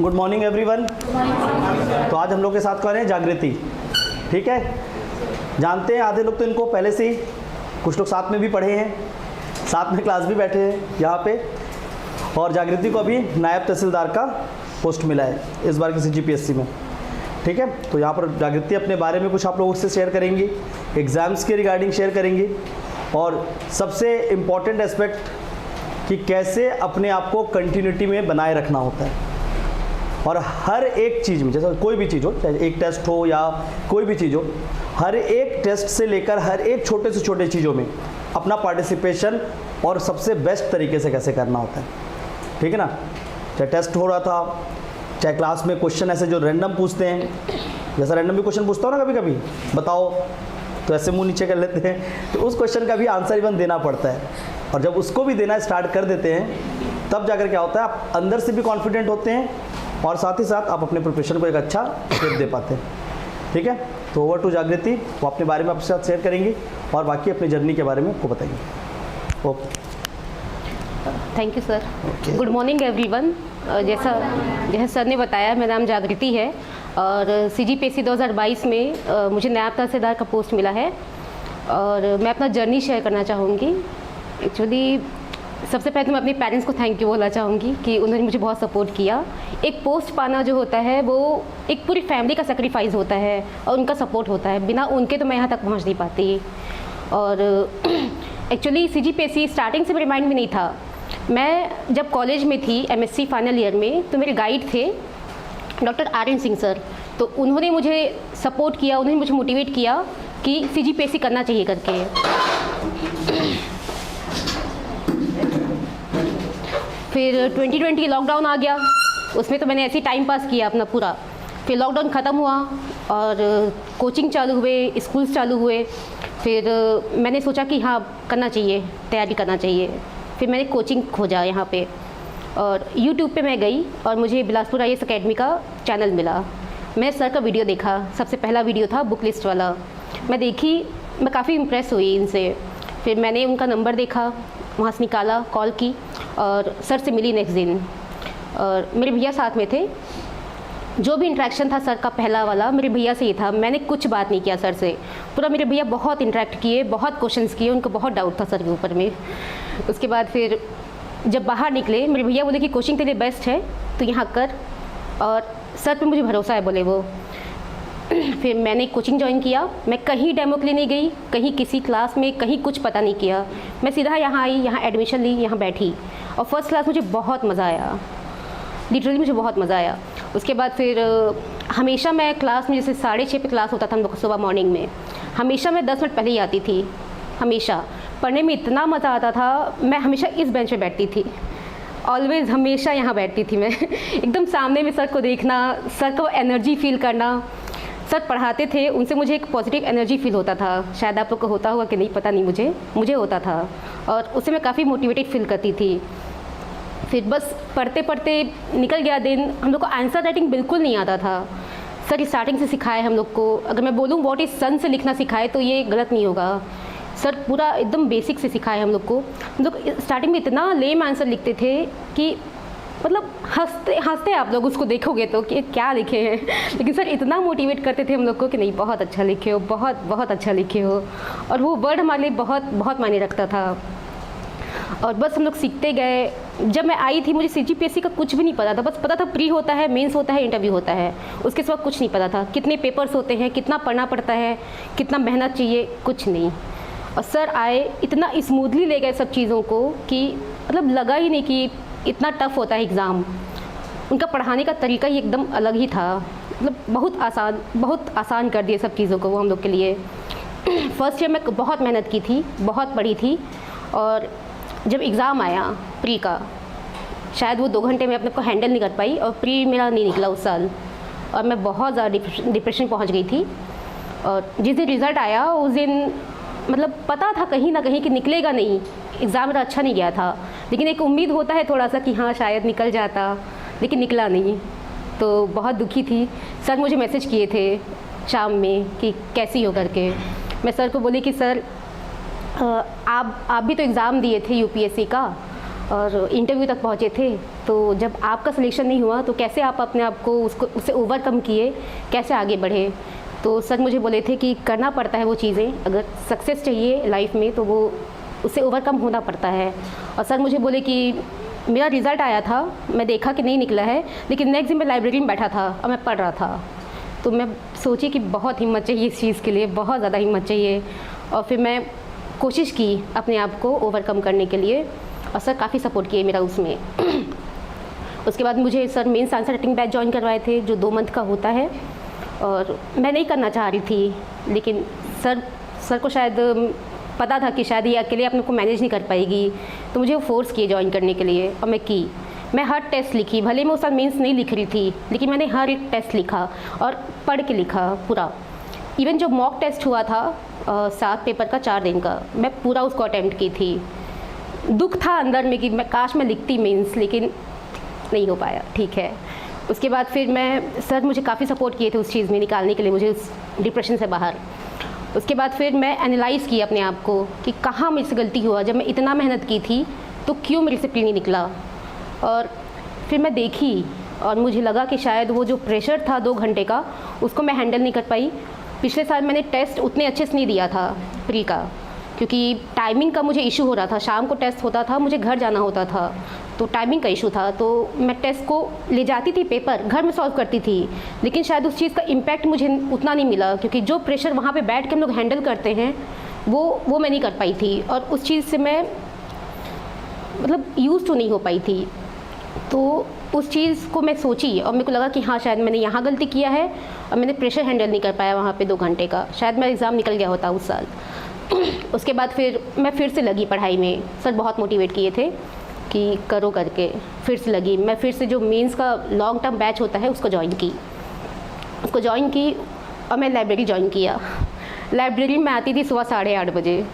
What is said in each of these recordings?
Good morning everyone. तो आज हम लोग के साथ कौन है? जागृति। ठीक है, जानते हैं आधे लोग तो इनको पहले से ही, कुछ लोग साथ में भी पढ़े हैं, साथ में क्लास भी बैठे हैं यहाँ पे। और जागृति को अभी नायब तहसीलदार का पोस्ट मिला है इस बार की CGPSC में। ठीक है, तो यहाँ पर जागृति अपने बारे में कुछ आप लोगों से शेयर करेंगी, एग्ज़ाम्स के रिगार्डिंग शेयर करेंगी, और सबसे इम्पॉर्टेंट एस्पेक्ट कि कैसे अपने आप को कंटिन्यूटी में बनाए रखना होता है। और हर एक चीज़ में, जैसे कोई भी चीज़ हो, चाहे एक टेस्ट हो या कोई भी चीज़ हो, हर एक टेस्ट से लेकर हर एक छोटे से छोटे चीज़ों में अपना पार्टिसिपेशन और सबसे बेस्ट तरीके से कैसे करना होता है। ठीक है ना, चाहे टेस्ट हो रहा था, चाहे क्लास में क्वेश्चन ऐसे जो रैंडम पूछते हैं, जैसा रैंडम भी क्वेश्चन पूछता हो ना कभी कभी, बताओ, तो ऐसे मुंह नीचे कर लेते हैं, तो उस क्वेश्चन का भी आंसर इवन देना पड़ता है। और जब उसको भी देना स्टार्ट कर देते हैं, तब जाकर क्या होता है, आप अंदर से भी कॉन्फिडेंट होते हैं और साथ ही साथ आप अपने प्रिपरेशन को एक अच्छा शेप दे पाते हैं। ठीक है, तो ओवर टू जागृति, वो अपने बारे में आपके साथ शेयर करेंगी और बाकी अपनी जर्नी के बारे में आपको बताएंगे। Okay, thank you sir. Good morning everyone. जैसा सर ने बताया, मेरा नाम जागृति है और CGPSC 2022 में मुझे नायब तहसीलदार का पोस्ट मिला है और मैं अपना जर्नी शेयर करना चाहूँगी। एक्चुअली सबसे पहले तो मैं अपने पेरेंट्स को थैंक यू बोलना चाहूँगी कि उन्होंने मुझे बहुत सपोर्ट किया। एक पोस्ट पाना जो होता है वो एक पूरी फैमिली का सेक्रीफाइस होता है और उनका सपोर्ट होता है, बिना उनके तो मैं यहाँ तक पहुँच नहीं पाती। और एक्चुअली CGPSC स्टार्टिंग से मेरे माइंड में नहीं था। मैं जब कॉलेज में थी MSc फाइनल ईयर में, तो मेरे गाइड थे डॉक्टर RN सिंह सर। तो उन्होंने मुझे सपोर्ट किया, उन्होंने मुझे मोटिवेट किया कि CGPSC करना चाहिए करके। फिर 2020 लॉकडाउन आ गया, उसमें तो मैंने ऐसे ही टाइम पास किया अपना पूरा। फिर लॉकडाउन ख़त्म हुआ और कोचिंग चालू हुए, स्कूल्स चालू हुए। फिर मैंने सोचा कि हाँ करना चाहिए, तैयारी करना चाहिए। फिर मैंने कोचिंग खोजा यहाँ पे और YouTube पे मैं गई और मुझे बिलासपुर IAS अकेडमी का चैनल मिला। मैंने सर का वीडियो देखा, सबसे पहला वीडियो था बुक लिस्ट वाला। मैं देखी, मैं काफ़ी इम्प्रेस हुई इनसे। फिर मैंने उनका नंबर देखा, वहाँ से निकाला, कॉल की और सर से मिली नेक्स्ट दिन। और मेरे भैया साथ में थे। जो भी इंटरेक्शन था सर का पहला वाला मेरे भैया से ही था, मैंने कुछ बात नहीं किया सर से। पूरा मेरे भैया बहुत इंटरेक्ट किए, बहुत क्वेश्चंस किए, उनको बहुत डाउट था सर के ऊपर में। उसके बाद फिर जब बाहर निकले, मेरे भैया बोले कि कोचिंग के लिए बेस्ट है तो यहाँ कर, और सर पे मुझे भरोसा है बोले वो। फिर मैंने कोचिंग ज्वाइन किया। मैं कहीं डेमो के लिए नहीं गई, कहीं किसी क्लास में कहीं कुछ पता नहीं किया। मैं सीधा यहाँ आई, यहाँ एडमिशन ली, यहाँ बैठी और फर्स्ट क्लास मुझे बहुत मज़ा आया, लिटरली मुझे बहुत मज़ा आया। उसके बाद फिर हमेशा मैं क्लास में, जैसे 6:30 पे क्लास होता था हम लोग सुबह मॉर्निंग में, हमेशा मैं 10 मिनट पहले ही आती थी। हमेशा पढ़ने में इतना मज़ा आता था, मैं हमेशा इस बेंच पे बैठती थी, ऑलवेज़ हमेशा यहाँ बैठती थी मैं। एकदम सामने में सर को देखना, सर को एनर्जी फील करना। सर पढ़ाते थे, उनसे मुझे एक पॉजिटिव एनर्जी फील होता था। शायद आप लोग को होता होगा कि नहीं पता नहीं, मुझे होता था और उससे मैं काफ़ी मोटिवेटेड फील करती थी। फिर बस पढ़ते पढ़ते निकल गया दिन। हम लोग को आंसर राइटिंग बिल्कुल नहीं आता था। सर स्टार्टिंग से सिखाए हम लोग को। अगर मैं बोलूँ व्हाट इज सन से लिखना सिखाए तो ये गलत नहीं होगा। सर पूरा एकदम बेसिक से सिखाए हम लोग को। हम लोग स्टार्टिंग में इतना लेम आंसर लिखते थे कि मतलब हंसते आप लोग उसको देखोगे तो कि क्या लिखे हैं, लेकिन सर इतना मोटिवेट करते थे हम लोग को कि नहीं बहुत अच्छा लिखे हो, बहुत बहुत अच्छा लिखे हो। और वो वर्ड हमारे लिए बहुत बहुत मायने रखता था और बस हम लोग सीखते गए। जब मैं आई थी मुझे CGPSC का कुछ भी नहीं पता था। बस पता था प्री होता है, मेंस होता है, इंटरव्यू होता है, उसके सिवा कुछ नहीं पता था। कितने पेपर्स होते हैं, कितना पढ़ना पड़ता है, कितना मेहनत चाहिए, कुछ नहीं। और सर आए, इतना स्मूथली ले गए सब चीज़ों को कि मतलब लगा ही नहीं कि इतना टफ होता है एग्ज़ाम। उनका पढ़ाने का तरीका ही एकदम अलग ही था। मतलब बहुत आसान कर दिए सब चीज़ों को वो हम लोग के लिए। फर्स्ट ईयर में बहुत मेहनत की थी, बहुत पढ़ी थी और जब एग्ज़ाम आया प्री का, शायद वो 2 घंटे में अपने को हैंडल नहीं कर पाई और प्री मेरा नहीं निकला उस साल और मैं बहुत ज़्यादा डिप्रेशन पहुंच गई थी। और जिस दिन रिज़ल्ट आया उस दिन मतलब पता था कहीं ना कहीं कि निकलेगा नहीं, एग्ज़ाम मेरा अच्छा नहीं गया था, लेकिन एक उम्मीद होता है थोड़ा सा कि हाँ शायद निकल जाता, लेकिन निकला नहीं। तो बहुत दुखी थी। सर मुझे मैसेज किए थे शाम में कि कैसी हो करके। मैं सर को बोली कि सर आप भी तो एग्ज़ाम दिए थे UPSC का और इंटरव्यू तक पहुँचे थे। तो जब आपका सिलेक्शन नहीं हुआ तो कैसे आप अपने आप को उससे ओवरकम किए, कैसे आगे बढ़े? तो सर मुझे बोले थे कि करना पड़ता है वो चीज़ें, अगर सक्सेस चाहिए लाइफ में तो वो उससे ओवरकम होना पड़ता है। और सर मुझे बोले कि मेरा रिज़ल्ट आया था, मैं देखा कि नहीं निकला है, लेकिन नेक्स्ट दिन मैं लाइब्रेरी में बैठा था और मैं पढ़ रहा था। तो मैं सोची कि बहुत हिम्मत चाहिए इस चीज़ के लिए, बहुत ज़्यादा हिम्मत चाहिए। और फिर मैं कोशिश की अपने आप को ओवरकम करने के लिए, और सर काफ़ी सपोर्ट किए मेरा उसमें। उसके बाद मुझे sir mains answer writing batch join करवाए थे, जो 2 मंथ का होता है, और मैं नहीं करना चाह रही थी, लेकिन सर को शायद पता था कि शायद ये अकेले अपने को मैनेज नहीं कर पाएगी, तो मुझे वो फोर्स किए ज्वाइन करने के लिए, और मैं हर टेस्ट लिखी। भले मैं उस साल मेंस नहीं लिख रही थी, लेकिन मैंने हर एक टेस्ट लिखा और पढ़ के लिखा पूरा। इवन जो मॉक टेस्ट हुआ था 7 पेपर का 4 दिन का, मैं पूरा उसको अटेम्प्ट की थी। दुख था अंदर में कि मैं काश मैं लिखती मेंस, लेकिन नहीं हो पाया। ठीक है, उसके बाद फिर सर मुझे काफ़ी सपोर्ट किए थे उस चीज़ में निकालने के लिए, मुझे उस डिप्रेशन से बाहर। उसके बाद फिर मैं एनालाइज़ की अपने आप को कि कहाँ मुझसे गलती हुआ, जब मैं इतना मेहनत की थी तो क्यों मेरे से प्री नहीं निकला। और फिर मैं देखी और मुझे लगा कि शायद वो जो प्रेशर था 2 घंटे का, उसको मैं हैंडल नहीं कर पाई। पिछले साल मैंने टेस्ट उतने अच्छे से नहीं दिया था प्री का, क्योंकि टाइमिंग का मुझे इशू हो रहा था। शाम को टेस्ट होता था, मुझे घर जाना होता था, तो टाइमिंग का इशू था। तो मैं टेस्ट को ले जाती थी, पेपर घर में सॉल्व करती थी, लेकिन शायद उस चीज़ का इम्पैक्ट मुझे उतना नहीं मिला, क्योंकि जो प्रेशर वहाँ पे बैठ के हम लोग हैंडल करते हैं वो मैं नहीं कर पाई थी, और उस चीज़ से मैं मतलब यूज़ तो नहीं हो पाई थी। तो उस चीज़ को मैं सोची और मेरे को लगा कि हाँ, शायद मैंने यहाँ गलती किया है और मैंने प्रेशर हैंडल नहीं कर पाया वहाँ पे 2 घंटे का। शायद मेरा एग्ज़ाम निकल गया होता उस साल। उसके बाद फिर मैं फिर से लगी पढ़ाई में। सर बहुत मोटिवेट किए थे कि करो करके, फिर से लगी। मैं फिर से जो मेंस का लॉन्ग टर्म बैच होता है उसको ज्वाइन की और मैं लाइब्रेरी ज्वाइन किया। लाइब्रेरी में आती थी सुबह 8:30 बजे,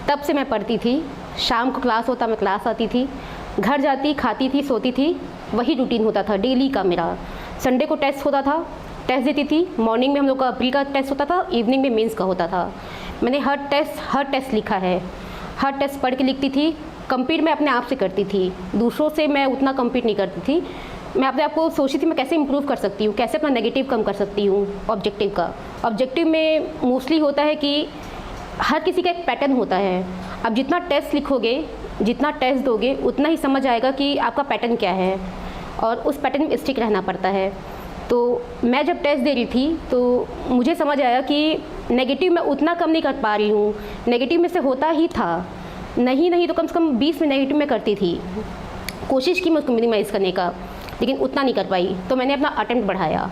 तब से मैं पढ़ती थी। शाम को क्लास होता, मैं क्लास आती थी, घर जाती, खाती थी, सोती थी, वही रूटीन होता था डेली का मेरा। संडे को टेस्ट होता था, टेस्ट देती थी। मॉर्निंग में हम लोग का प्री का टेस्ट होता था, इवनिंग में मेंस का होता था। मैंने हर टेस्ट लिखा है, हर टेस्ट पढ़ के लिखती थी। कंप्लीट मैं अपने आप से करती थी, दूसरों से मैं उतना कंप्लीट नहीं करती थी। मैं अपने आप को सोचती थी मैं कैसे इंप्रूव कर सकती हूँ, कैसे अपना नेगेटिव कम कर सकती हूँ। ऑब्जेक्टिव में मोस्टली होता है कि हर किसी का एक पैटर्न होता है। अब जितना टेस्ट लिखोगे, जितना टेस्ट दोगे, उतना ही समझ आएगा कि आपका पैटर्न क्या है, और उस पैटर्न में स्टिक रहना पड़ता है। तो मैं जब टेस्ट दे रही थी तो मुझे समझ आया कि नेगेटिव मैं उतना कम नहीं कर पा रही हूँ। नेगेटिव में से होता ही था, नहीं तो कम से कम 20 में नेगेटिव में करती थी। कोशिश की मैं उसको मिनिमाइज़ करने का, लेकिन उतना नहीं कर पाई। तो मैंने अपना अटेम्प्ट बढ़ाया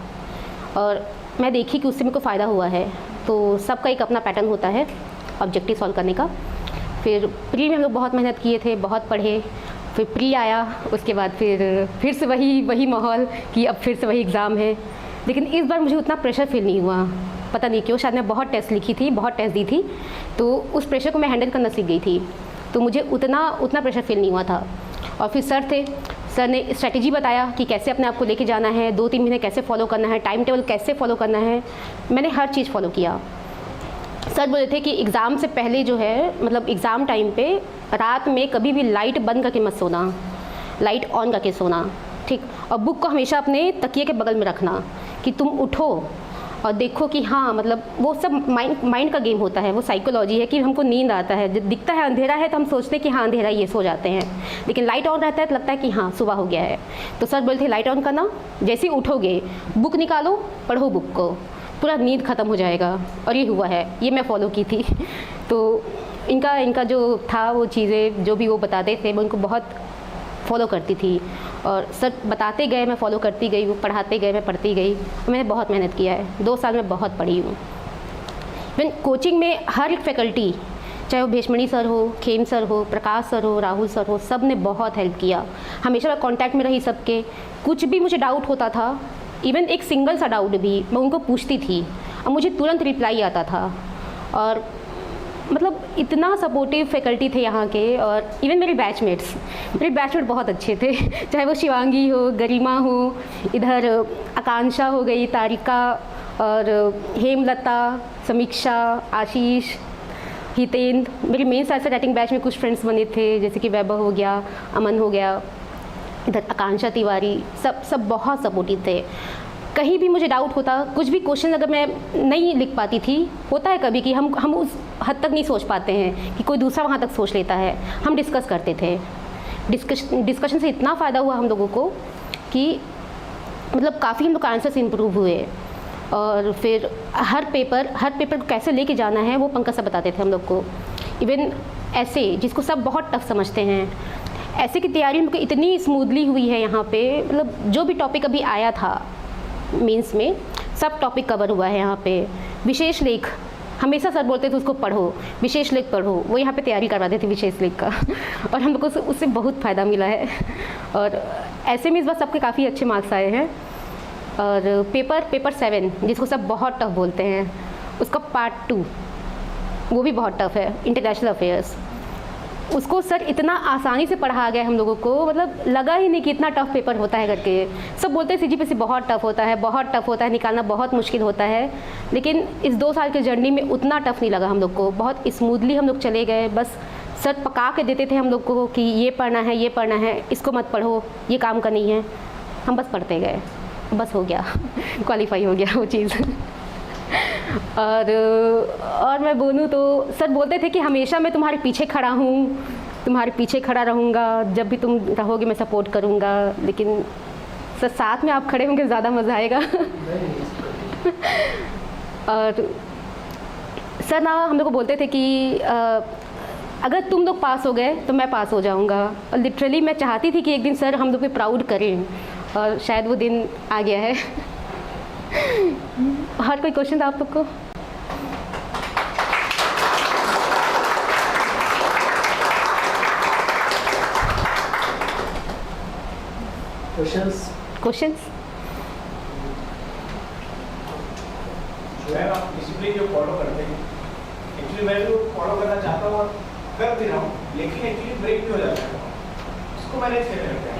और मैं देखी कि उससे मेरे को फ़ायदा हुआ है। तो सबका एक अपना पैटर्न होता है ऑब्जेक्टिव सॉल्व करने का। फिर प्री में हम लोग बहुत मेहनत किए थे, बहुत पढ़े। फिर प्री आया, उसके बाद फिर से वही माहौल कि अब फिर से वही एग्ज़ाम है। लेकिन इस बार मुझे उतना प्रेशर फील नहीं हुआ, पता नहीं क्यों। शायद मैं बहुत टेस्ट लिखी थी, बहुत टेस्ट दी थी, तो उस प्रेशर को मैं हैंडल करना सीख गई थी, तो मुझे उतना प्रेशर फील नहीं हुआ था। और फिर सर ने स्ट्रैटेजी बताया कि कैसे अपने आप को लेके जाना है, 2-3 महीने कैसे फॉलो करना है, टाइम टेबल कैसे फॉलो करना है। मैंने हर चीज़ फॉलो किया। सर बोले थे कि एग्ज़ाम से पहले जो है, मतलब एग्ज़ाम टाइम पे रात में कभी भी लाइट बंद करके मत सोना, लाइट ऑन करके सोना, ठीक। और बुक को हमेशा अपने तकिए के बगल में रखना कि तुम उठो और देखो कि हाँ, मतलब वो सब माइंड का गेम होता है, वो साइकोलॉजी है कि हमको नींद आता है, जब दिखता है अंधेरा है तो हम सोचते हैं कि हाँ अंधेरा, ये सो जाते हैं। लेकिन लाइट ऑन रहता है तो लगता है कि हाँ सुबह हो गया है। तो सर बोलते थे लाइट ऑन करना, जैसे ही उठोगे बुक निकालो, पढ़ो बुक को, पूरा नींद ख़त्म हो जाएगा। और ये हुआ है, ये मैं फॉलो की थी। तो इनका जो था, वो चीज़ें जो भी वो बताते थे मैं उनको बहुत फॉलो करती थी। और सर बताते गए, मैं फॉलो करती गई, वो पढ़ाते गए, मैं पढ़ती गई। मैंने बहुत मेहनत किया है, 2 साल में बहुत पढ़ी हूँ। फिर कोचिंग में हर एक फैकल्टी, चाहे वो भेषमणि सर हो, खेम सर हो, प्रकाश सर हो, राहुल सर हो, सब ने बहुत हेल्प किया। हमेशा मैं कॉन्टैक्ट में रही सबके। कुछ भी मुझे डाउट होता था, इवन एक सिंगल सा डाउट भी मैं उनको पूछती थी और मुझे तुरंत रिप्लाई आता था। और मतलब इतना सपोर्टिव फैकल्टी थे यहाँ के। और इवन मेरे बैचमेट बहुत अच्छे थे, चाहे वो शिवांगी हो, गरिमा हो, इधर आकांक्षा हो गई, तारिका, और हेमलता, समीक्षा, आशीष, हितेंद्र, मेरी मेन ऐसे राइटिंग बैच में कुछ फ्रेंड्स बने थे, जैसे कि वैभव हो गया, अमन हो गया, इधर आकांक्षा तिवारी, सब बहुत सपोर्टिव थे। कहीं भी मुझे डाउट होता, कुछ भी क्वेश्चन अगर मैं नहीं लिख पाती थी, होता है कभी कि हम उस हद तक नहीं सोच पाते हैं कि कोई दूसरा वहाँ तक सोच लेता है, हम डिस्कस करते थे। डिस्कशन से इतना फ़ायदा हुआ हम लोगों को कि मतलब काफ़ी हम लोग का आंसर्स इम्प्रूव हुए। और फिर हर पेपर को कैसे लेके जाना है वो पंकज सर बताते थे हम लोग को। इवन ऐसे जिसको सब बहुत टफ समझते हैं, ऐसे की तैयारी हमको इतनी स्मूथली हुई है यहाँ पे, मतलब जो भी टॉपिक अभी आया था मेंस में सब टॉपिक कवर हुआ है यहाँ पे। विशेष लेख हमेशा सर बोलते थे उसको पढ़ो, विशेष लेख पढ़ो, वो यहाँ पे तैयारी करवाते थे विशेष लेख का और हम लोग को उससे बहुत फ़ायदा मिला है। और ऐसे में इस बार सबके काफ़ी अच्छे मार्क्स आए हैं। और पेपर 7 जिसको सब बहुत टफ बोलते हैं, उसका पार्ट 2 वो भी बहुत टफ है, इंटरनेशनल अफेयर्स। उसको सर इतना आसानी से पढ़ा गया हम लोगों को, मतलब लगा ही नहीं कि इतना टफ पेपर होता है करके। सब बोलते हैं CGPSC बहुत टफ होता है, बहुत टफ होता है, निकालना बहुत मुश्किल होता है, लेकिन इस 2 साल के जर्नी में उतना टफ नहीं लगा हम लोग को। बहुत स्मूथली हम लोग चले गए। बस सर पका के देते थे हम लोग को कि ये पढ़ना है, ये पढ़ना है, इसको मत पढ़ो, ये काम का नहीं है। हम बस पढ़ते गए, बस हो गया क्वालिफाई हो गया वो चीज़। और मैं बोलूँ तो सर बोलते थे कि हमेशा मैं तुम्हारे पीछे खड़ा हूँ, तुम्हारे पीछे खड़ा रहूँगा, जब भी तुम रहोगे मैं सपोर्ट करूँगा। लेकिन सर साथ में आप खड़े होंगे ज़्यादा मज़ा आएगा। और सर ना हम लोग को बोलते थे कि अगर तुम लोग पास हो गए तो मैं पास हो जाऊँगा। और लिटरली मैं चाहती थी कि एक दिन सर हम लोग पे प्राउड करें, और शायद वो दिन आ गया है। हर कोई क्वेश्चन था आप लोग को? क्वेश्चंस जो है आप डिसिप्लिन जो फॉलो करते हैं, एक्चुअली मैं जो फॉलो करना चाहता हूँ और कर भी रहा हूँ, लेकिन एक्चुअली ब्रेक भी हो जाता है, उसको मैनेज कैसे करते हैं?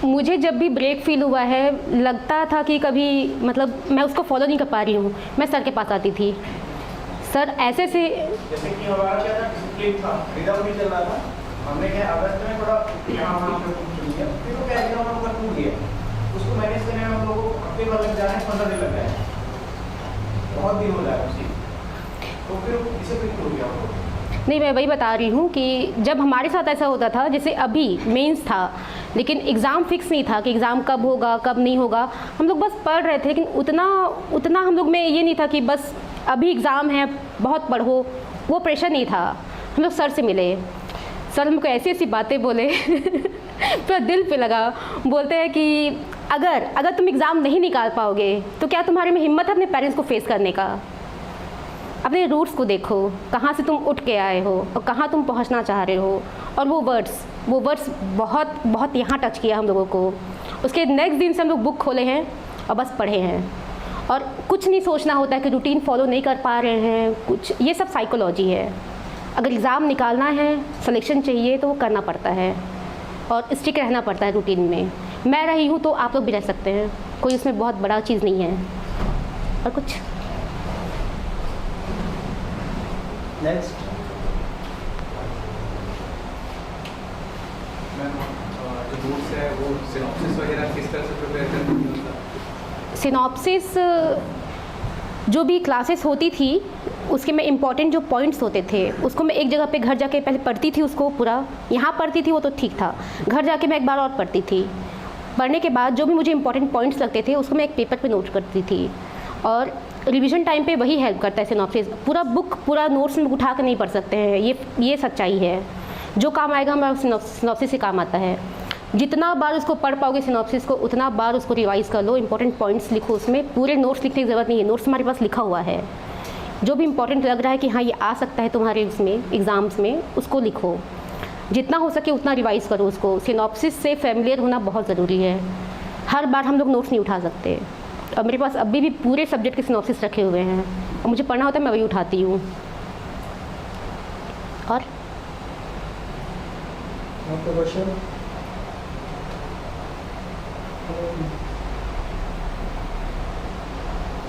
मुझे जब भी ब्रेक फील हुआ है, लगता था कि कभी मतलब मैं उसको फॉलो नहीं कर पा रही हूँ, मैं सर के पास आती थी। सर ऐसे से जैसे कि हमारा क्या था, डिसिप्लिन था, रिदम भी चल रहा था, हमने क्या अगस्त में थोड़ा यहाँ वहाँ पे चुन लिया, फिर वो क्या रिदम हम लोग टूट गया, उसको मैनेज करने में हम लोगों को हफ्ते भर लग जाए, 15 दिन लग जाए, बहुत दिन हो जाए उसी, तो फिर डिसिप्लिन टूट गया हम लोग। नहीं, मैं वही बता रही हूँ कि जब हमारे साथ ऐसा होता था, जैसे अभी मेंस था लेकिन एग्ज़ाम फिक्स नहीं था कि एग्ज़ाम कब होगा कब नहीं होगा, हम लोग बस पढ़ रहे थे, लेकिन उतना हम लोग में ये नहीं था कि बस अभी एग्ज़ाम है बहुत पढ़ो, वो प्रेशर नहीं था। हम लोग सर से मिले, सर हमको ऐसी ऐसी बातें बोले पूरा दिल पे लगा। बोलते हैं कि अगर तुम एग्ज़ाम नहीं निकाल पाओगे तो क्या तुम्हारे में हिम्मत है अपने पेरेंट्स को फेस करने का? अपने रूट्स को देखो, कहाँ से तुम उठ के आए हो और कहाँ तुम पहुँचना चाह रहे हो। और वो वर्ड्स बहुत बहुत यहाँ टच किया हम लोगों को। उसके नेक्स्ट दिन से हम लोग बुक खोले हैं और बस पढ़े हैं, और कुछ नहीं सोचना होता है कि रूटीन फॉलो नहीं कर पा रहे हैं कुछ, ये सब साइकोलॉजी है। अगर एग्ज़ाम निकालना है, सिलेक्शन चाहिए तो वो करना पड़ता है और स्टिक रहना पड़ता है रूटीन में। मैं रही हूँ तो आप लोग भी रह सकते हैं, कोई उसमें बहुत बड़ा चीज़ नहीं है। और कुछ नेक्स्ट जो नोट्स है वो सिनॉप्सिस वगैरह किस तरह से प्रिपेयर करते हैं? सिनॉप्सिस जो भी क्लासेस होती थी उसके में इम्पॉर्टेंट जो पॉइंट्स होते थे उसको मैं एक जगह पे घर जाके पहले पढ़ती थी, उसको पूरा यहाँ पढ़ती थी वो तो ठीक था, घर जाके मैं एक बार और पढ़ती थी। पढ़ने के बाद जो भी मुझे इंपॉर्टेंट पॉइंट्स लगते थे उसको मैं एक पेपर पे नोट करती थी। और रिवीजन टाइम पे वही हेल्प करता है सिनॉप्सिस। पूरा नोट्स में उठा कर नहीं पढ़ सकते हैं, ये सच्चाई है। जो काम आएगा हमारा सिनॉप्सिस से काम आता है। जितना बार उसको पढ़ पाओगे सिनॉप्सिस को, उतना बार उसको रिवाइज कर लो, इंपॉर्टेंट पॉइंट्स लिखो उसमें। पूरे नोट्स लिखने की ज़रूरत नहीं है, नोट्स हमारे पास लिखा हुआ है। जो भी इंपॉर्टेंट लग रहा है कि हाँ ये आ सकता है तुम्हारे उसमें एग्ज़ाम्स में, उसको लिखो। जितना हो सके उतना रिवाइज़ करो उसको। सिनॉप्सिस से फेमिलियर होना बहुत ज़रूरी है। हर बार हम लोग नोट्स नहीं उठा सकते। और मेरे पास अभी भी पूरे सब्जेक्ट के सिनॉप्सिस रखे हुए हैं और मुझे पढ़ना होता है, मैं वही उठाती हूँ। और क्वेश्चन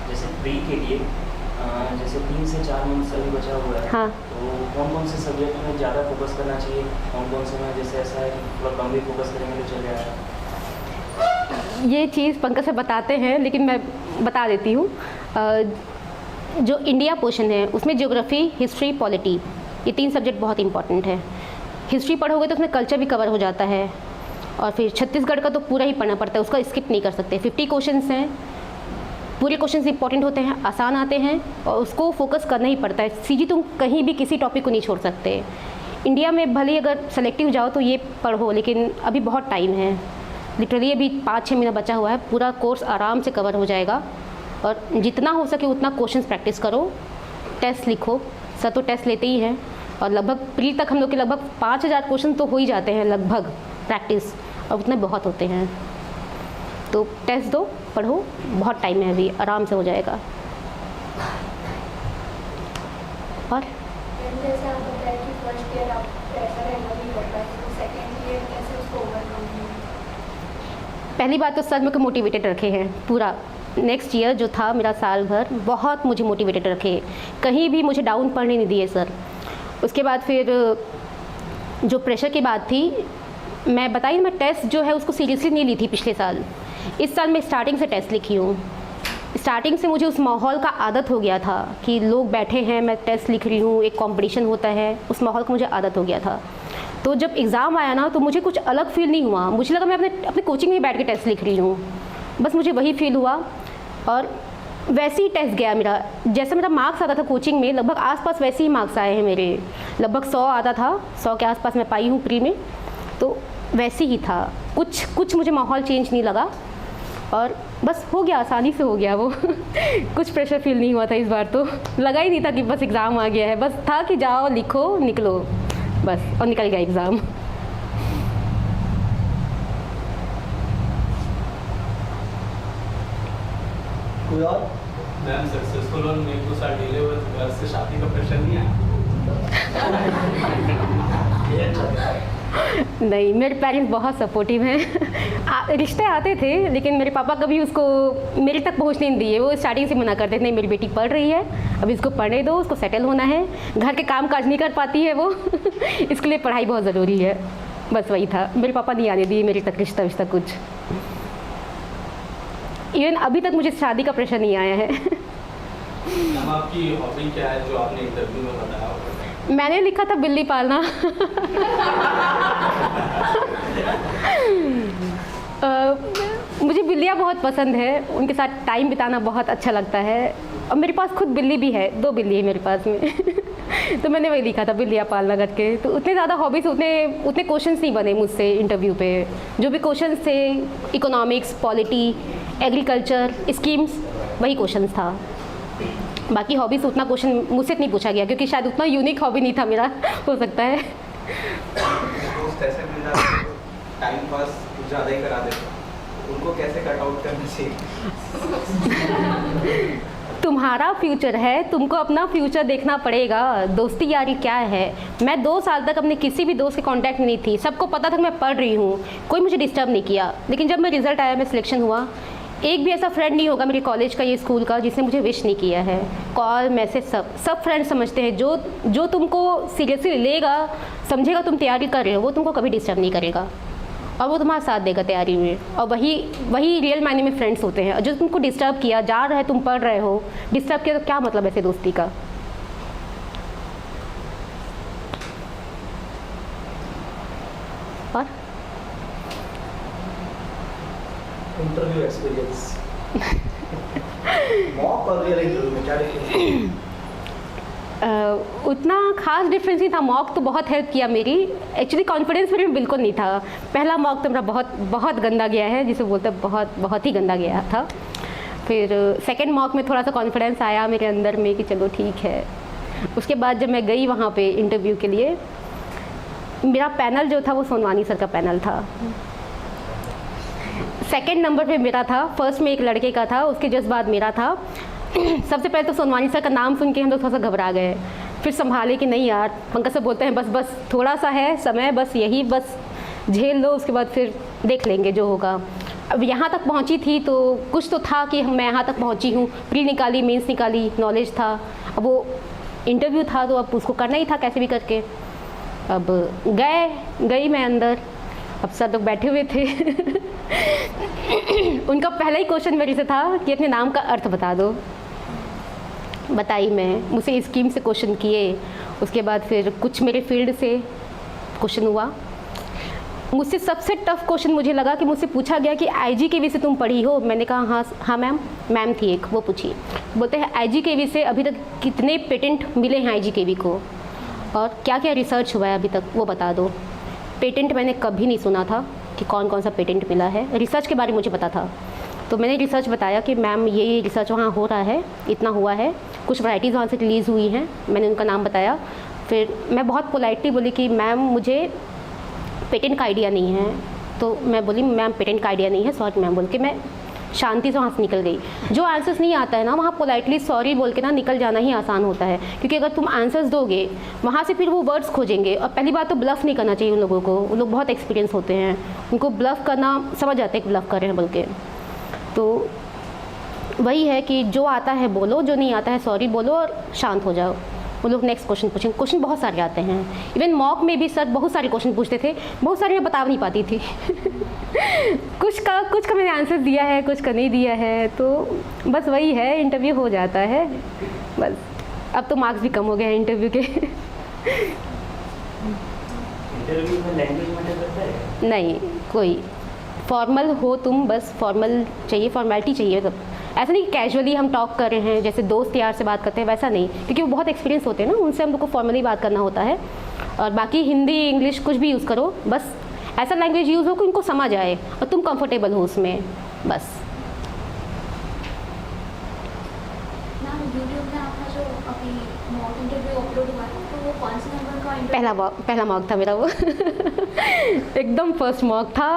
जैसे प्री के लिए जैसे 3 से 4 मंथ अभी बचा हुआ है, हाँ। तो कौन कौन से सब्जेक्ट में ज़्यादा फोकस करना चाहिए, कौन कौन से में जैसे ऐसा है कि थोड़ा कम भी फोकस करेंगे तो चल जाएगा? ये चीज़ पंकज से बताते हैं, लेकिन मैं बता देती हूँ। जो इंडिया पोर्शन है उसमें ज्योग्राफी, हिस्ट्री, पॉलिटी, ये 3 सब्जेक्ट बहुत इंपॉर्टेंट है। हिस्ट्री पढ़ोगे तो उसमें कल्चर भी कवर हो जाता है, और फिर छत्तीसगढ़ का तो पूरा ही पढ़ना पड़ता है, उसका स्किप नहीं कर सकते। 50 क्वेश्चंस हैं, पूरे क्वेश्चंस इंपॉर्टेंट होते हैं, आसान आते हैं, और उसको फोकस करना ही पड़ता है। सीधी तुम कहीं भी किसी टॉपिक को नहीं छोड़ सकते। इंडिया में भले अगर सेलेक्टिव जाओ तो ये पढ़ो, लेकिन अभी बहुत टाइम है, लिटरली अभी 5-6 महीना बचा हुआ है, पूरा कोर्स आराम से कवर हो जाएगा। और जितना हो सके उतना क्वेश्चंस प्रैक्टिस करो, टेस्ट लिखो, सर तो टेस्ट लेते ही हैं, और लगभग प्री तक हम लोग के लगभग 5000 क्वेश्चन तो हो ही जाते हैं लगभग प्रैक्टिस, और उतने बहुत होते हैं। तो टेस्ट दो, पढ़ो, बहुत टाइम है अभी, आराम से हो जाएगा। और जैसे आप बताया कि फर्स्ट ईयर आप प्रेशर हैंडल नहीं कर पाए, तो सेकेंड ईयर कैसे उसको ओवरकम किया? पहली बात तो सर मेरे को मोटिवेटेड रखे हैं पूरा। नेक्स्ट ईयर जो था मेरा साल भर बहुत मुझे मोटिवेटेड रखे, कहीं भी मुझे डाउन पढ़ने नहीं दिए सर। उसके बाद फिर जो प्रेशर की बात थी, मैं बताई मैं टेस्ट जो है उसको सीरियसली नहीं ली थी पिछले साल। इस साल मैं स्टार्टिंग से टेस्ट लिखी हूँ। स्टार्टिंग से मुझे उस माहौल का आदत हो गया था कि लोग बैठे हैं, मैं टेस्ट लिख रही हूँ, एक कंपटीशन होता है, उस माहौल का मुझे आदत हो गया था। तो जब एग्ज़ाम आया ना तो मुझे कुछ अलग फील नहीं हुआ, मुझे लगा मैं अपने कोचिंग में बैठ के टेस्ट लिख रही हूँ, बस मुझे वही फील हुआ। और वैसे ही टेस्ट गया मेरा, जैसा मेरा मार्क्स आता था कोचिंग में, लगभग आसपास वैसे ही मार्क्स आए हैं मेरे। लगभग 100 आता था, 100 के आसपास मैं पाई हूँ प्री में, तो वैसे ही था। कुछ मुझे माहौल चेंज नहीं लगा, और बस हो गया, आसानी से हो गया वो। कुछ प्रेशर फील नहीं हुआ था इस बार, तो लगा ही नहीं था कि बस एग्ज़ाम आ गया है, बस था कि जाओ लिखो निकलो बस, और निकल गया एग्ज़ाम। कोई और? मैम सक्सेसफुल और मेरे को साथ डिले हुए तो घर से शादी का प्रेशर नहीं आया? नहीं, मेरे पेरेंट्स बहुत सपोर्टिव हैं। रिश्ते आते थे, लेकिन मेरे पापा कभी उसको मेरे तक पहुंचने नहीं दिए। वो स्टार्टिंग से मना करते थे, नहीं मेरी बेटी पढ़ रही है, अभी इसको पढ़ने दो, उसको सेटल होना है, घर के काम काज नहीं कर पाती है वो। इसके लिए पढ़ाई बहुत ज़रूरी है, बस वही था। मेरे पापा नहीं आने दिए मेरे तक रिश्ता विश्ता कुछ। इवन अभी तक मुझे शादी का प्रेशर नहीं आया है। मैम आपकी हॉबी क्या है जो आपने इंटरव्यू में बताया? मैंने लिखा था बिल्ली पालना। मुझे बिल्लियाँ बहुत पसंद है, उनके साथ टाइम बिताना बहुत अच्छा लगता है, और मेरे पास खुद बिल्ली भी है, 2 बिल्ली है मेरे पास में। तो मैंने वही लिखा था बिल्लियाँ पालना करके। तो उतने ज़्यादा हॉबीज़, उतने क्वेश्चंस नहीं बने मुझसे इंटरव्यू पे। जो भी क्वेश्चंस थे, इकोनॉमिक्स, पॉलिटी, एग्रीकल्चर, स्कीम्स, वही क्वेश्चंस था। बाकी हॉबीज़ उतना क्वेश्चन मुझसे नहीं पूछा गया, क्योंकि शायद उतना यूनिक हॉबी नहीं था मेरा, हो सकता है। दोस्त ऐसे मिल जाते हैं टाइम पास कुछ ज़्यादा ही करा देते हैं, उनको कैसे कट आउट करना चाहिए? तुम्हारा फ्यूचर है, तुमको अपना फ्यूचर देखना पड़ेगा। दोस्ती यारी क्या है? मैं 2 साल तक अपने किसी भी दोस्त के कांटेक्ट में नहीं थी, सबको पता था कि मैं पढ़ रही हूँ, कोई मुझे डिस्टर्ब नहीं किया। लेकिन जब मैं रिज़ल्ट आया, मैं सिलेक्शन हुआ, एक भी ऐसा फ्रेंड नहीं होगा मेरे कॉलेज का, ये स्कूल का, जिसने मुझे विश नहीं किया है। कॉल, मैसेज, सब फ्रेंड्स समझते हैं। जो तुमको सीरियसली लेगा, समझेगा तुम तैयारी कर रहे हो, वो तुमको कभी डिस्टर्ब नहीं करेगा, और वो तुम्हारा साथ देगा तैयारी में। और वही रियल मायने में फ्रेंड्स होते हैं। जो तुमको डिस्टर्ब किया, जा रहे तुम पढ़ रहे हो, डिस्टर्ब किया, तो क्या मतलब ऐसे दोस्ती का? और इंटरव्यू एक्सपीरियंस मॉक और रियल इंटरव्यू में क्या डिफरेंस? उतना खास डिफरेंस नहीं था। मॉक तो बहुत हेल्प किया मेरी, एक्चुअली कॉन्फिडेंस मेरे में बिल्कुल नहीं था। पहला मॉक तो मेरा बहुत गंदा गया है, जिसे बोलते हैं बहुत ही गंदा गया था। फिर सेकंड मॉक में थोड़ा सा कॉन्फिडेंस आया मेरे अंदर में कि चलो ठीक है। उसके बाद जब मैं गई वहाँ पे इंटरव्यू के लिए, मेरा पैनल जो था वो सोनवानी सर का पैनल था। सेकंड नंबर पे मेरा था, फर्स्ट में एक लड़के का था, उसके जस्ट बाद मेरा था। सबसे पहले तो सोनवानी सर का नाम सुन के हम लोग थोड़ा सा घबरा गए, फिर संभाले कि नहीं यार, पंकज सर बोलते हैं बस थोड़ा सा है समय, बस झेल लो, उसके बाद फिर देख लेंगे जो होगा। अब यहाँ तक पहुँची थी तो कुछ तो था कि मैं यहाँ तक पहुँची हूँ, प्री निकाली, मेंस निकाली, नॉलेज था। अब वो इंटरव्यू था तो अब उसको करना ही था कैसे भी करके। अब गई मैं अंदर, अब सर लोग बैठे हुए थे उनका पहला ही क्वेश्चन मेरे से था कि अपने नाम का अर्थ बता दो। बताई मैं, मुझसे स्कीम से क्वेश्चन किए, उसके बाद फिर कुछ मेरे फील्ड से क्वेश्चन हुआ। मुझसे सबसे टफ क्वेश्चन मुझे लगा कि मुझसे पूछा गया कि IGKV से तुम पढ़ी हो। मैंने कहा हाँ मैम थी एक, वो पूछी, बोलते हैं IGKV से अभी तक कितने पेटेंट मिले हैं IGKV को, और क्या क्या रिसर्च हुआ है अभी तक वो बता दो। पेटेंट मैंने कभी नहीं सुना था कि कौन कौन सा पेटेंट मिला है। रिसर्च के बारे में मुझे पता था, तो मैंने रिसर्च बताया कि मैम ये रिसर्च वहाँ हो रहा है, इतना हुआ है, कुछ वैराइटीज़ वहाँ से रिलीज़ हुई हैं। मैंने उनका नाम बताया। फिर मैं बहुत पोलाइटली बोली कि मैम मुझे पेटेंट का आइडिया नहीं है। तो मैं बोली मैम पेटेंट का आइडिया नहीं है, सॉरी मैम बोल के मैं शांति से वहाँ से निकल गई। जो आंसर्स नहीं आता है ना, वहाँ पोलाइटली सॉरी बोल के ना निकल जाना ही आसान होता है, क्योंकि अगर तुम आंसर्स दोगे वहाँ से फिर वो वर्ड्स खोजेंगे। और पहली बात तो ब्लफ नहीं करना चाहिए उन लोगों को, उन लोग बहुत एक्सपीरियंस होते हैं, उनको ब्लफ करना समझ आते हैं कि ब्लफ कर रहे हैं बोल के। तो वही है कि जो आता है बोलो, जो नहीं आता है सॉरी बोलो और शांत हो जाओ। वो लोग नेक्स्ट क्वेश्चन पूछेंगे। क्वेश्चन बहुत सारे आते हैं, इवन मॉक में भी सर बहुत सारे क्वेश्चन पूछते थे, बहुत सारे मैं बता नहीं पाती थी कुछ का मैंने आंसर दिया है, कुछ का नहीं दिया है। तो बस वही है, इंटरव्यू हो जाता है बस। अब तो मार्क्स भी कम हो गए हैं इंटरव्यू के इंटरव्यू में लैंग्वेज मैटर करता है? नहीं, कोई फॉर्मल हो तुम, बस फॉर्मल चाहिए, फॉर्मेलिटी चाहिए। मतलब ऐसा नहीं कि कैजुअली हम टॉक कर रहे हैं जैसे दोस्त यार से बात करते हैं, वैसा नहीं, क्योंकि वो बहुत एक्सपीरियंस होते हैं ना, उनसे हम लोग को फॉर्मली बात करना होता है। और बाकी हिंदी इंग्लिश कुछ भी यूज़ करो, बस ऐसा लैंग्वेज यूज़ हो कि उनको समझ आए और तुम कंफर्टेबल हो उसमें, बस। मैम यूट्यूब में आपका जो अभी मॉक इंटरव्यू अपलोड हुआ है, तो वो कौन से नंबर का पहला मॉक था मेरा वो एकदम फर्स्ट मॉक था।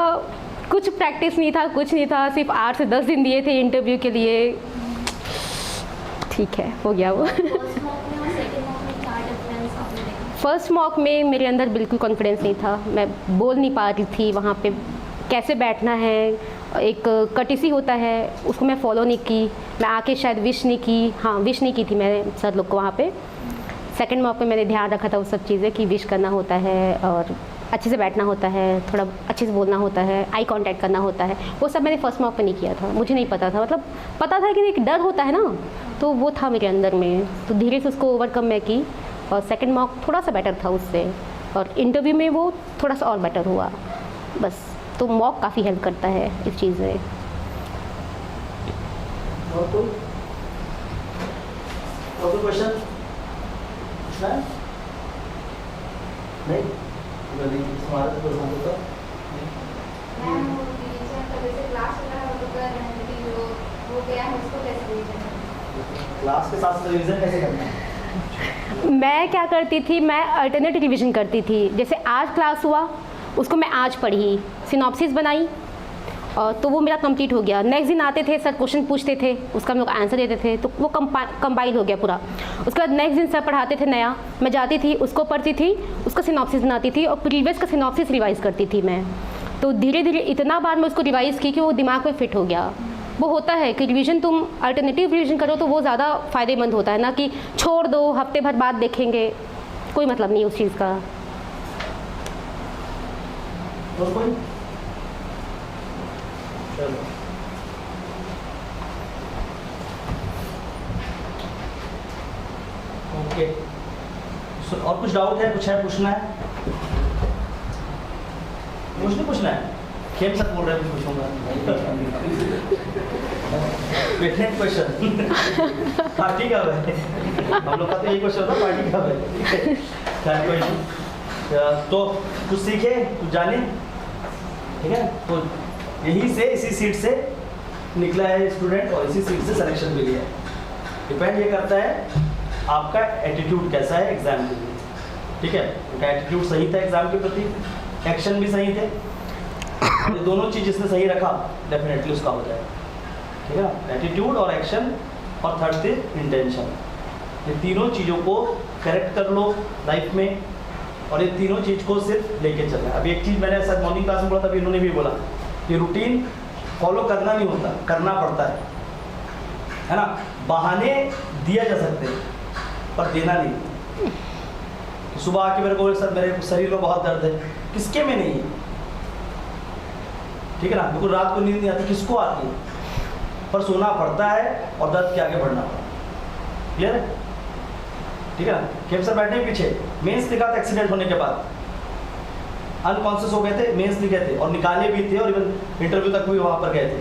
कुछ प्रैक्टिस नहीं था, कुछ नहीं था, सिर्फ 8 से 10 दिन दिए थे इंटरव्यू के लिए। ठीक है, हो गया वो। फर्स्ट मॉक में और सेकंड मॉक में क्या डिफरेंस आपने देखा? फर्स्ट मॉक में मेरे अंदर बिल्कुल कॉन्फिडेंस नहीं था, मैं बोल नहीं पा रही थी वहाँ पे कैसे बैठना है, एक कर्टिसी होता है उसको मैं फॉलो नहीं की, मैं आके शायद विश नहीं की थी मैंने सर लोग को वहाँ पे। सेकंड मॉक में मैंने ध्यान रखा था उस सब चीज़ें कि विश करना होता है और अच्छे से बैठना होता है, थोड़ा अच्छे से बोलना होता है, आई कांटेक्ट करना होता है। वो सब मैंने फर्स्ट मॉक पे नहीं किया था, मुझे नहीं पता था, मतलब पता था कि एक डर होता है ना, तो वो था मेरे अंदर में, तो धीरे से उसको ओवरकम मैं की और सेकंड मॉक थोड़ा सा बेटर था उससे, और इंटरव्यू में वो थोड़ा सा और बेटर हुआ बस। तो मॉक काफ़ी हेल्प करता है इस चीज़ में। और कोई क्वेश्चन? नहीं, हमारा तो मैम वो टीचर कभी से क्लास चला है तो कर रहे हैं कि वो गया है उसको कैसे रिवीजन क्लास के साथ रिवीजन कैसे करना है? मैं क्या करती थी, मैं अल्टरनेट रिवीजन करती थी। जैसे आज क्लास हुआ उसको मैं आज पढ़ी, सिनॉप्सिस बनाई और तो वो मेरा कंप्लीट हो गया। नेक्स्ट दिन आते थे सर, क्वेश्चन पूछते थे, उसका हम लोग आंसर देते थे, तो वो कंपाइल हो गया पूरा। उसके बाद नेक्स्ट दिन सर पढ़ाते थे नया, मैं जाती थी उसको पढ़ती थी, उसका सिनॉप्सिस बनाती थी और प्रीवियस का सिनॉप्सिस रिवाइज़ करती थी मैं। तो धीरे धीरे इतना बार मैं उसको रिवाइज़ की कि वो दिमाग में फिट हो गया। वो होता है कि रिवीजन तुम अल्टरनेटिव रिवीजन करो तो वो ज़्यादा फ़ायदेमंद होता है ना कि छोड़ दो हफ्ते भर बाद देखेंगे, कोई मतलब नहीं उस चीज़ का। और कोई? चलो ओके। और कुछ डाउट है, कुछ है पूछना है? कुछ नहीं पूछना है? खेम सर बोल रहे हैं, कुछ पूछूंगा। क्वेश्चन पार्टी कब है? हम लोग का तो यही क्वेश्चन होता, पार्टी कब है? खैर कोई नहीं, तो कुछ सीखे, कुछ जाने, ठीक है। तो यही से, इसी सीट से निकला है स्टूडेंट और इसी सीट से सिलेक्शन मिली है। डिपेंड ये करता है आपका एटीट्यूड कैसा है एग्जाम के लिए, ठीक है। उनका एटीट्यूड सही था एग्जाम के प्रति, एक्शन भी सही थे, ये दोनों चीज़ जिसने सही रखा डेफिनेटली उसका हो जाएगा, ठीक है। एटीट्यूड और एक्शन और थर्ड थे इंटेंशन, ये तीनों चीज़ों को करेक्ट कर लो लाइफ में, और ये तीनों चीज़ को सिर्फ लेके चलना है। अभी एक चीज़ मैंने सर मॉर्निंग क्लास में बोला था, अभी इन्होंने भी बोला, ये रूटीन फॉलो करना नहीं होता, करना पड़ता है ना। बहाने दिया जा सकते हैं पर देना नहीं। तो सुबह आके मेरे को सर मेरे शरीर में बहुत दर्द है, किसके में नहीं है, ठीक है ना। बिल्कुल रात को नींद नहीं आती, किसको आती है, पर सोना पड़ता है और दर्द के आगे बढ़ना पड़ता है। क्लियर है, ठीक है ना। खेम सर बैठे पीछे, मेंस लिखा था एक्सीडेंट होने के बाद, अनकॉन्शियस हो गए थे, मेंस लिखे थे और निकाले भी थे और इवन इंटरव्यू तक भी वहाँ पर गए थे,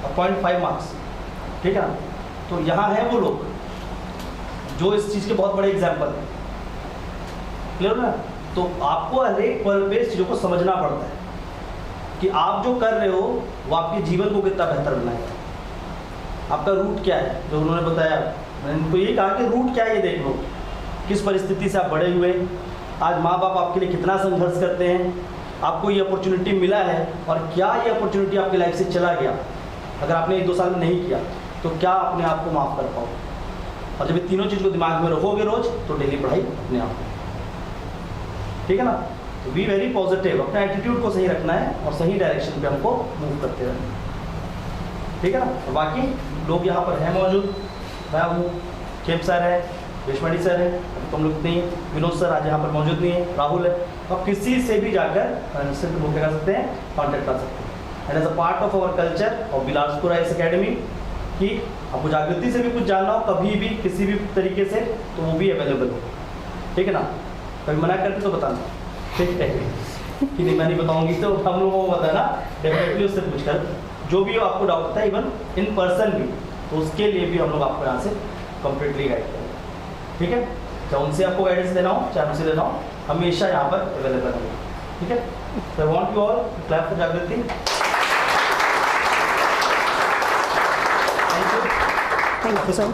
और 0.5 मार्क्स, ठीक है ना। तो यहाँ है वो लोग जो इस चीज़ के बहुत बड़े एग्जाम्पल हैं। क्लियर ना। तो आपको हर एक पल पे इस चीज़ों को समझना पड़ता है कि आप जो कर रहे हो वो आपके जीवन को कितना बेहतर बनाएगा। आपका रूट क्या है, जो उन्होंने बताया, मैंने उनको यही कहा कि रूट क्या है ये देख लो, किस परिस्थिति से आप बड़े हुए, आज माँ बाप आपके लिए कितना संघर्ष करते हैं, आपको ये अपॉर्चुनिटी मिला है और क्या ये अपॉर्चुनिटी आपकी लाइफ से चला गया, अगर आपने 1-2 साल में नहीं किया तो क्या अपने आप को माफ़ कर पाओगे। और जब ये तीनों चीज़ को दिमाग में रखोगे रोज, तो डेली पढ़ाई अपने आप, ठीक है ना। तो बी वेरी पॉजिटिव, अपना एटीट्यूड को सही रखना है और सही डायरेक्शन पे हमको मूव करते रहना है, ठीक है ना। और बाकी लोग यहाँ पर हैं मौजूद, मैं हूँ, खेम सर है, देशवाड़ी सर है, अभी तुम लोग नहीं, विनोद सर आज यहाँ पर मौजूद नहीं है, राहुल है। आप किसी से भी जाकर सिर्फ वो क्या कर सकते हैं, कॉन्टेक्ट कर सकते हैं। And as a part of our culture of Bilaspura इस अकेडमी कि आपको जागृति से भी कुछ जानना हो कभी भी किसी भी तरीके से, तो वो भी अवेलेबल हो, ठीक है ना। कभी मना करते तो बताना, ठीक है कि नहीं मैं नहीं बताऊंगी तो हम लोगों को बताना, डेफिनेटली उससे पूछकर जो भी आपको डाउट होता है, इवन इन पर्सन भी, तो उसके लिए भी हम लोग आपको यहाँ से कंप्लीटली गाइड करेंगे, ठीक है। चाहे उनसे आपको गाइडेंस देना हो चाहे हमसे देना हो, हमेशा यहाँ पर अवेलेबल होंगे, ठीक है। तो I want you all clap for Jagriti. Thank you sir.